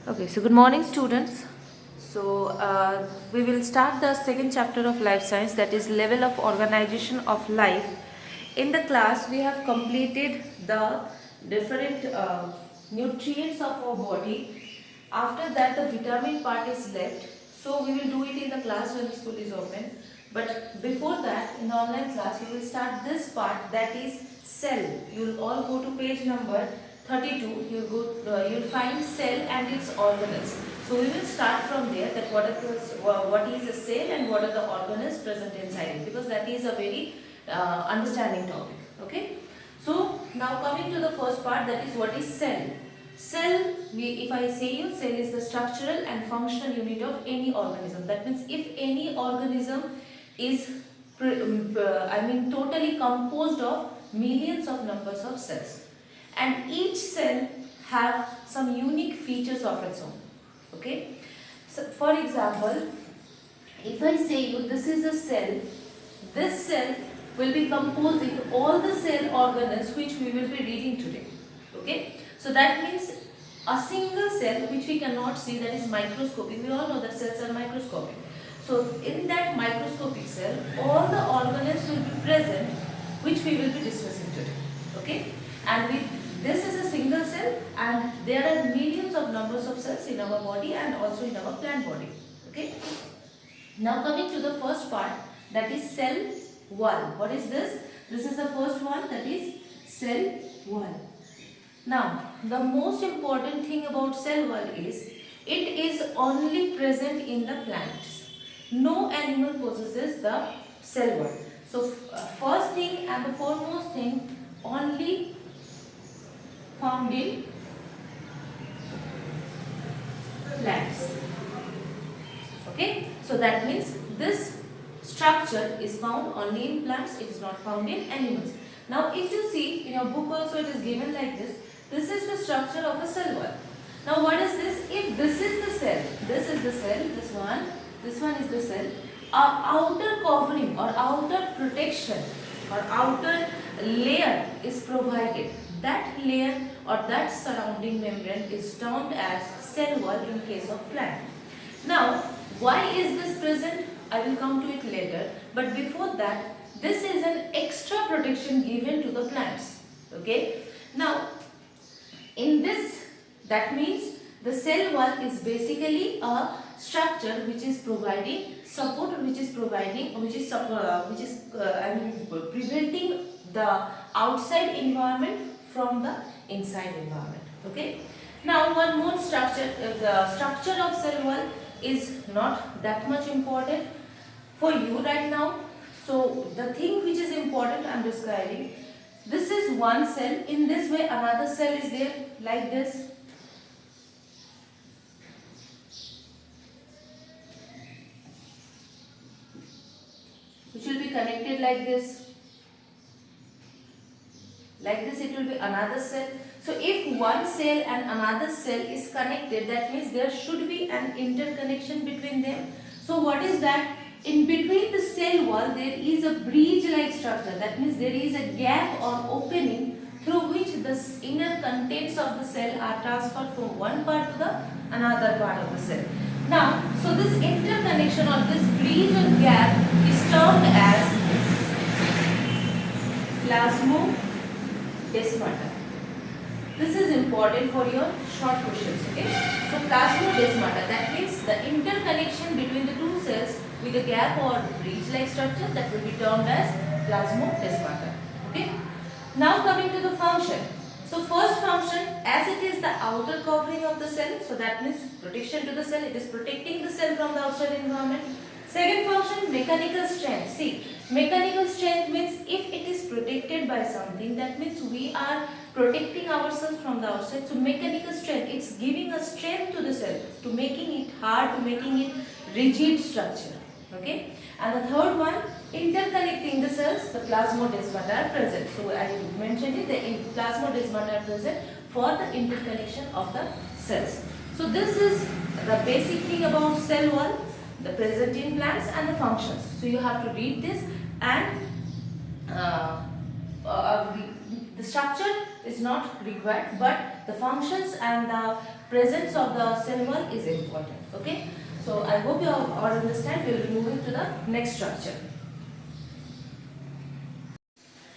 Okay, so good morning, students. We will start the second chapter of life science, that is level of organization of life. In the class, we have completed the different nutrients of our body. After that, the vitamin part is left. So we will do it in the class when the school is open. But before that, in the online class, we will start this part, that is cell. You will all go to page number 32. You'll find cell and its organelles. So we will start from there, that what is a cell and what are the organelles present inside it, because that is a very understanding topic. Okay. So now coming to the first part, that is what is cell. Cell, if I say you, cell is the structural and functional unit of any organism. That means if any organism is totally composed of millions of numbers of cells, and each cell have some unique features of its own. Okay. So for example, if I say you this is a cell, this cell will be composed with all the cell organelles which we will be reading today. Okay. So that means a single cell which we cannot see, that is microscopic. We all know that cells are microscopic. So in that microscopic cell, all the organelles will be present which we will be discussing today. Okay. And this is a single cell, and there are millions of numbers of cells in our body and also in our plant body. Okay. Now coming to the first part, that is cell wall. What is this? This is the first one, that is cell wall. Now, the most important thing about cell wall is it is only present in the plants. No animal possesses the cell wall. So, first thing and the foremost thing, only found in plants. Okay, so that means this structure is found only in plants, it is not found in animals. Now, if you see in your book also, it is given like this. This is the structure of a cell wall. Now, what is this? If this is the cell, this is the cell, this one is the cell, our outer covering or outer protection or outer layer is provided. That layer or that surrounding membrane is termed as cell wall in case of plant. Now, why is this present? I will come to it later. But before that, this is an extra protection given to the plants. Okay. Now, in this, that means the cell wall is basically a structure which is providing support, preventing the outside environment from the inside environment. Okay. Now, one more structure, the structure of cell wall is not that much important for you right now. So, the thing which is important I am describing, this is one cell. In this way, another cell is there like this. Which will be connected like this. Like this, it will be another cell. So, if one cell and another cell is connected, that means there should be an interconnection between them. So, what is that? In between the cell wall, there is a bridge-like structure. That means there is a gap or opening through which the inner contents of the cell are transferred from one part to the another part of the cell. Now, so this interconnection or this bridge or gap is termed as plasmodesmata. This is important for your short questions. Okay. So plasmodesmata, that means the interconnection between the two cells with a gap or bridge-like structure, that will be termed as plasmodesmata. Okay. Now coming to the function. So first function, as it is the outer covering of the cell, so that means protection to the cell, it is protecting the cell from the outside environment. Second function, mechanical strength. See, mechanical strength means if it is protected by something, that means we are protecting ourselves from the outside. So mechanical strength, it's giving a strength to the cell, to making it hard, to making it rigid structure. Okay. And the third one, interconnecting the cells, the plasmodesmata are present. So I mentioned it, the plasmodesmata are present for the interconnection of the cells. So this is the basic thing about cell wall, the present in plants and the functions. So you have to read this, and the structure is not required, but the functions and the presence of the cell wall is important. Okay, so I hope you all understand. We will be moving to the next structure.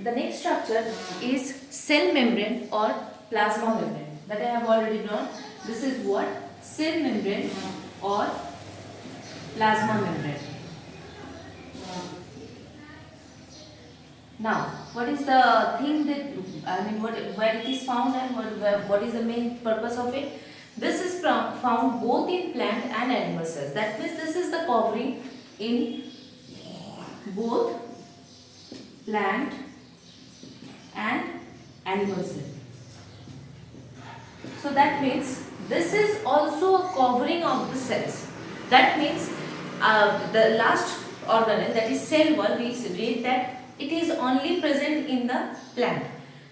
The next structure is cell membrane or plasma membrane that I have already drawn. This is what? Cell membrane or plasma membrane. Now, what is the thing that, where it is found and what is the main purpose of it? This is found both in plant and animal cells. That means this is the covering in both plant and animal cell. So that means this is also a covering of the cells. That means the last organelle, that is cell wall, we read that it is only present in the plant.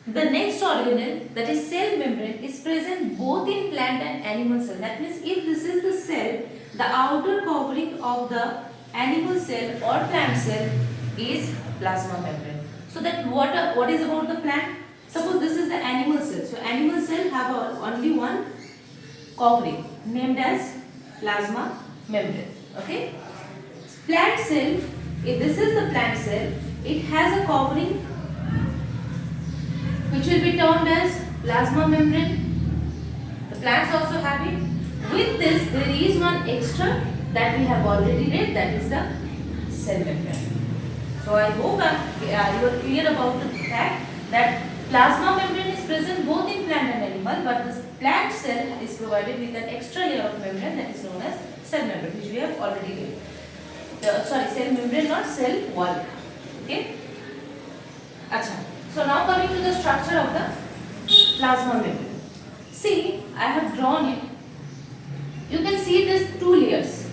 The next organelle, that is cell membrane, is present both in plant and animal cell. That means if this is the cell, the outer covering of the animal cell or plant cell is plasma membrane. So that what is about the plant? Suppose this is the animal cell. So animal cell have only one covering named as plasma membrane. Okay. Plant cell, if this is the plant cell, it has a covering which will be termed as plasma membrane. The plants also have it. With this, there is one extra that we have already read, that is the cell membrane. So I hope you are clear about the fact that plasma membrane is present both in plant and animal, but this plant cell is provided with an extra layer of membrane that is known as cell membrane, which we have already read. Cell membrane, not cell wall. Okay. Acha. So now coming to the structure of the plasma membrane. See, I have drawn it. You can see these two layers.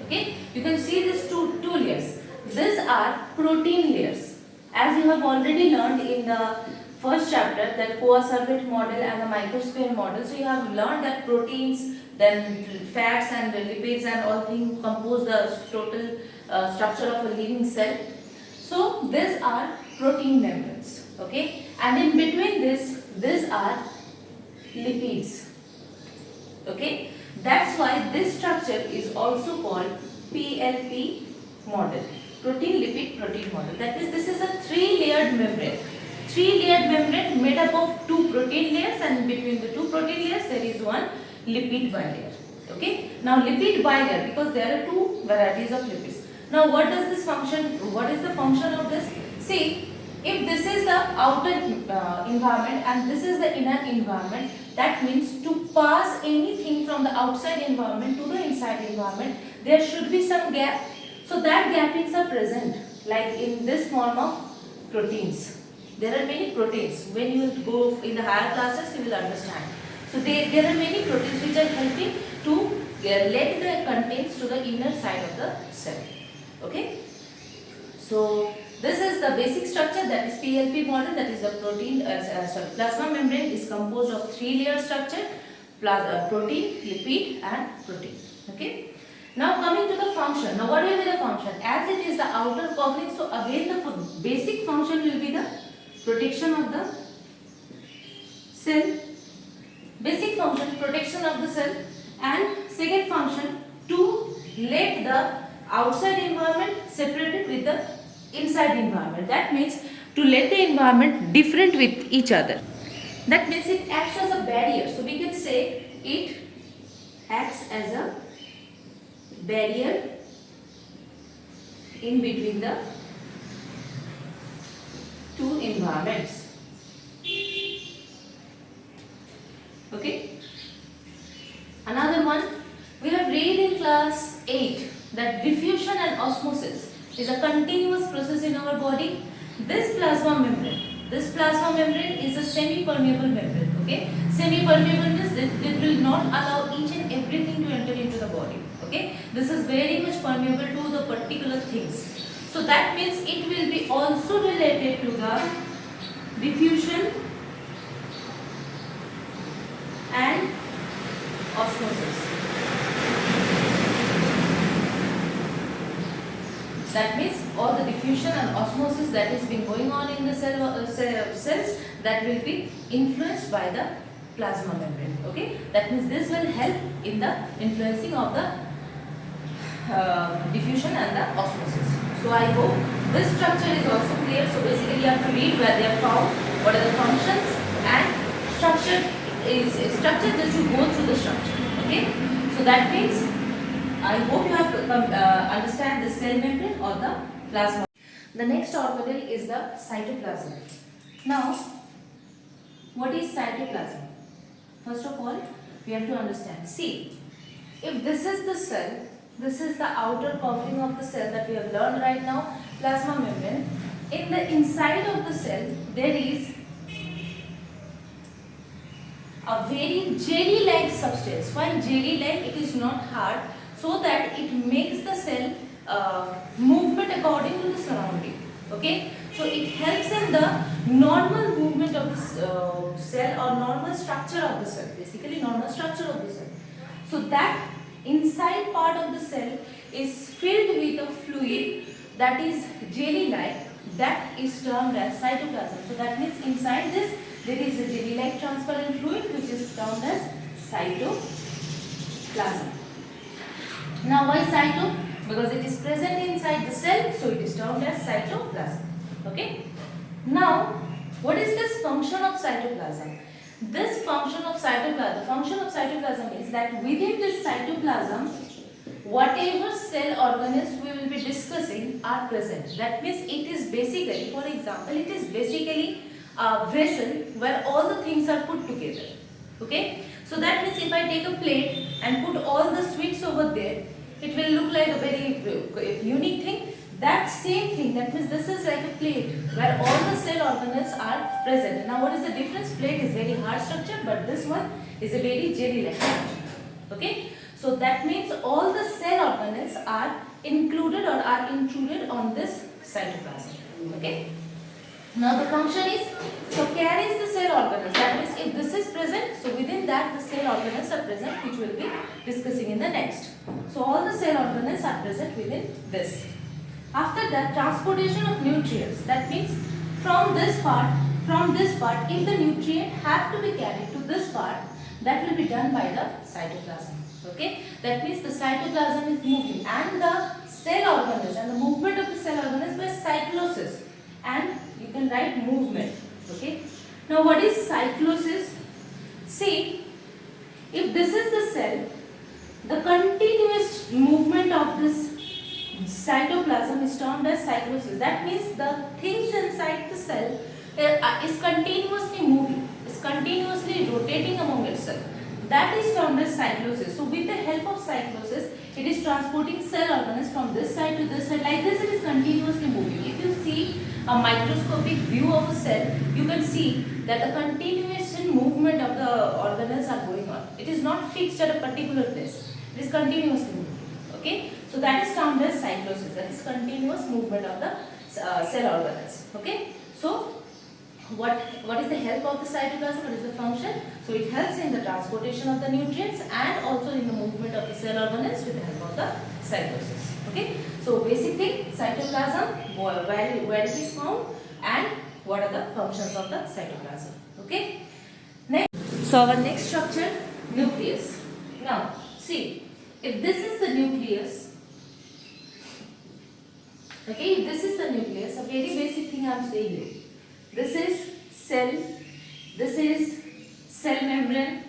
Okay. You can see these two layers. These are protein layers. As you have already learned in the first chapter, that coacervate model and the microsphere model. So you have learned that proteins, then fats and lipids and all things compose the total structure of a living cell. So these are protein membranes, okay, and in between these are lipids, okay. That's why this structure is also called PLP model, protein lipid protein model. That means this is a three-layered membrane made up of two protein layers, and in between the two protein layers there is one lipid bilayer. Okay. Now lipid bilayer, because there are two varieties of lipids. Now what does this function? What is the function of this? See, if this is the outer environment and this is the inner environment, that means to pass anything from the outside environment to the inside environment, there should be some gap. So that gappings are present, like in this form of proteins. There are many proteins. When you go in the higher classes, you will understand. So there are many proteins which are helping to let the contents to the inner side of the cell. Okay. So this is the basic structure, that is PLP model, that is the plasma membrane is composed of three-layer structure, protein, lipid and protein. Okay. Now coming to the function. Now what will be the function? As it is the outer covering, so again the basic function will be the protection of the cell. Basic function, protection of the cell, and second function, to let the outside environment separated with the inside environment. That means to let the environment different with each other. That means it acts as a barrier. So we can say it acts as a barrier in between the two environments. Okay. Another one, we have read in class 8 that diffusion and osmosis is a continuous process in our body. This plasma membrane is a semi-permeable membrane. Okay, semi-permeable means it will not allow each and everything to enter into the body. Okay, this is very much permeable to the particular things. So that means it will be also related to the diffusion and osmosis. That means all the diffusion and osmosis that is been going on in the cells, that will be influenced by the plasma membrane. Okay, that means this will help in the influencing of the diffusion and the osmosis. So I hope this structure is also clear. So basically you have to read where they are found, what are the functions, and structure is structure just to go through the structure. Okay, so that means I hope you have understand the cell membrane or the plasma. The next organelle is the cytoplasm. Now, what is cytoplasm? First of all, we have to understand. See, if this is the cell, this is the outer covering of the cell that we have learned right now, plasma membrane. In the inside of the cell, there is a very jelly-like substance. Why jelly-like? It is not hard, so that it makes the cell movement according to the surrounding. Okay, so it helps in the normal movement of the cell or normal structure of the cell. Basically, normal structure of the cell. So that inside part of the cell is filled with a fluid that is jelly-like. That is termed as cytoplasm. So that means inside this there is a jelly-like transparent fluid which is termed as cytoplasm. Now why cyto? Because it is present inside the cell, so it is termed as cytoplasm. Okay. Now, what is this function of cytoplasm? This function of cytoplasm, the function of cytoplasm is that within this cytoplasm, whatever cell organelles we will be discussing are present. That means it is basically, for example, it is basically a vessel where all the things are put together. Okay. So that means if I take a plate and put all the sweets over there, it will look like a very unique thing. That same thing, that means this is like a plate where all the cell organelles are present. Now what is the difference? Plate is very hard structure, but this one is a very jelly-like structure. Okay, so that means all the cell organelles are included or are intruded on this cytoplasm. Okay. Now the function is, so carries the cell organelles. That means if this is present, so within that the cell organelles are present, which we will be discussing in the next. So all the cell organelles are present within this. After that, transportation of nutrients. That means from this part, if the nutrient have to be carried to this part, that will be done by the cytoplasm. Okay, that means the cytoplasm is moving, and the cell organelles and the movement of the cell organelles by cyclosis, and you can write movement. Okay. Now what is cyclosis? See, if this is the cell, the continuous movement of this cytoplasm is termed as cyclosis. That means the things inside the cell is continuously moving, is continuously rotating among itself. That is termed as cyclosis. So with the help of cyclosis, it is transporting cell organelles from this side to this side. Like this, it is continuously moving. If you see a microscopic view of a cell, you can see that the continuous movement of the organelles are going on. It is not fixed at a particular place. It is continuously moving. Okay, so that is termed as cyclosis. That is continuous movement of the cell organelles. Okay, so what is the help of the cytoplasm? What is the function? So it helps in the transportation of the nutrients and also in the movement of the cell organelles with the help of the cyclosis. Okay, so basic thing, cytoplasm, where it is found and what are the functions of the cytoplasm. Okay, next, so our next structure, nucleus. Now see, if this is the nucleus, okay, if this is the nucleus, a very basic thing I am saying here. This is cell, this is cell membrane,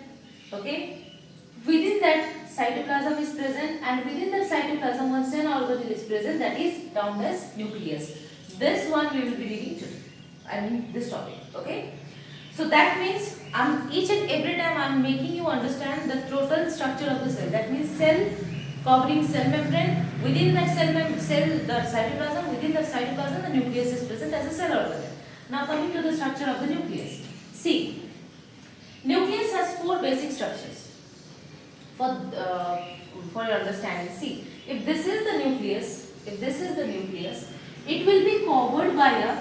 okay. Within that cytoplasm is present, and within the cytoplasm one cell organelle is present, that is termed as nucleus. This one we will be reading today, I mean this topic, okay. So that means each and every time I am making you understand the total structure of the cell. That means cell covering cell membrane, within that the cytoplasm, within the cytoplasm the nucleus is present as a cell organelle. Now coming to the structure of the nucleus. See, nucleus has four basic structures for your understanding. See, if this is the nucleus, it will be covered by a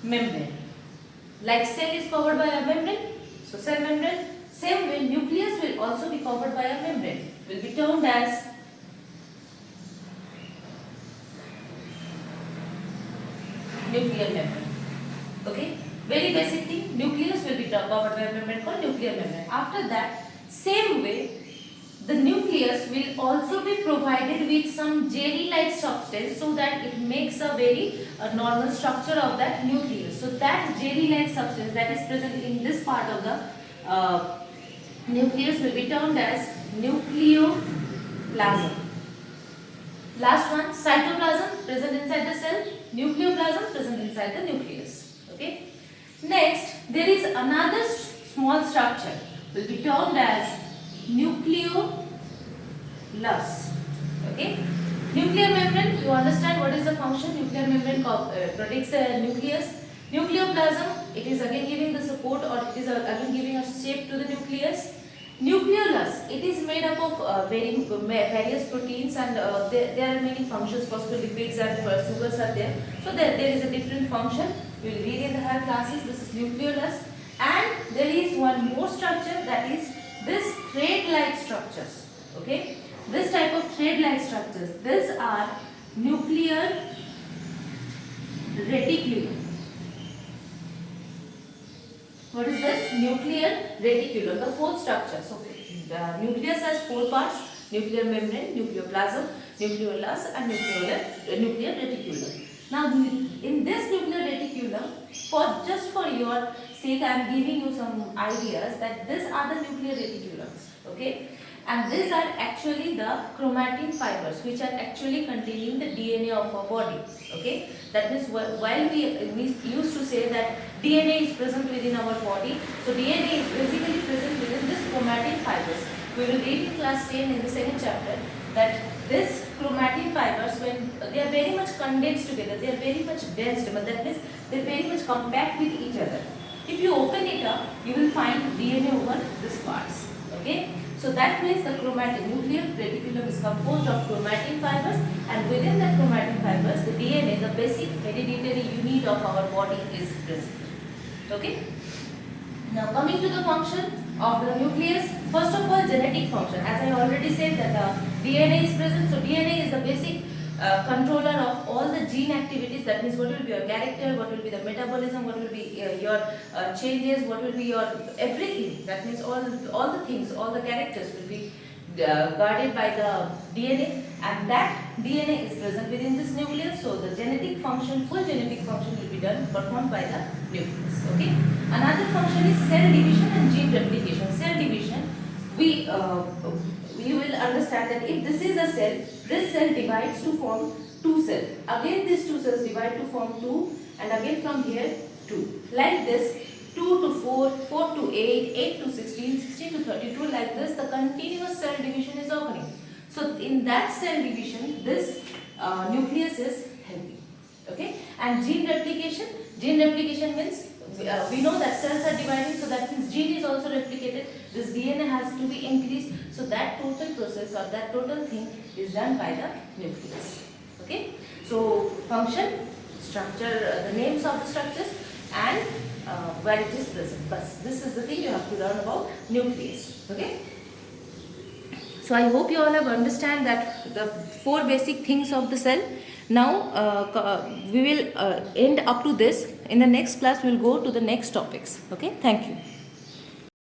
membrane. Like cell is covered by a membrane, so cell membrane. Same way, nucleus will also be covered by a membrane. Will be termed as nuclear membrane. Okay, very basic thing. Nucleus will be covered by a membrane called nuclear membrane. After that, same way, the nucleus will also be provided with some jelly-like substance so that it makes a very normal structure of that nucleus. So that jelly-like substance that is present in this part of the nucleus will be termed as nucleoplasm. Last one, cytoplasm present inside the cell, nucleoplasm present inside the nucleus. Okay. Next, there is another small structure will be termed as nucleolus. Okay. Nuclear membrane, you understand what is the function? Nuclear membrane protects the nucleus. Nucleoplasm, it is again giving the support, or it is again giving a shape to the nucleus. Nucleolus, it is made up of various proteins, and there are many functions possible. Lipids and sugars are there. So there is a different function. You will read in the higher classes. This is nucleolus. And there is one more structure, that is this thread-like structures. Okay, this type of thread-like structures. These are nuclear reticulum. What is this? Nuclear reticulum, the fourth structure. So the nucleus has four parts: nuclear membrane, nucleoplasm, nucleolus, and nuclear reticulum. Now in this nuclear reticulum, just for your sake, I am giving you some ideas that these are the nuclear reticulums. Okay, and these are actually the chromatin fibers which are actually containing the DNA of our body. Okay, that means while we used to say that DNA is present within our body, so DNA is basically present within this chromatin fibers. We will read in class 10 in the second chapter that this chromatin fibers, when they are very much condensed together, they are very much dense, but that means they are very much compact with each other. If you open it up, you will find DNA over these parts. Okay, so that means the nuclear reticulum is composed of chromatin fibers, and within the chromatin fibers, the DNA, the basic hereditary unit of our body, is present. Okay. Now coming to the function of the nucleus, first of all, genetic function. As I already said that the DNA is present, so DNA is the basic controller of all the gene activities. That means what will be your character, what will be the metabolism, what will be your changes, what will be your everything. That means all the things, all the characters will be guarded by the DNA, and that DNA is present within this nucleus. So the genetic function, full genetic function will be performed by the nucleus. Okay. Another function is cell division and gene replication. Cell division, you will understand that if this is a cell, this cell divides to form two cells. Again these two cells divide to form two, and again from here two. Like this, 2 to 4, 4 to 8, 8 to 16, 16 to 32, like this the continuous cell division is occurring. So in that cell division, this nucleus is healthy. Okay, and gene replication means we know that cells are dividing, so that means gene is also replicated. This DNA has to be increased, so that total process or that total thing is done by the nucleus. Okay, so function, structure, the names of the structures, and where it is present. But this is the thing you have to learn about nucleus. Okay. So I hope you all have understand that the four basic things of the cell. Now we will end up to this. In the next class we will go to the next topics. Okay. Thank you.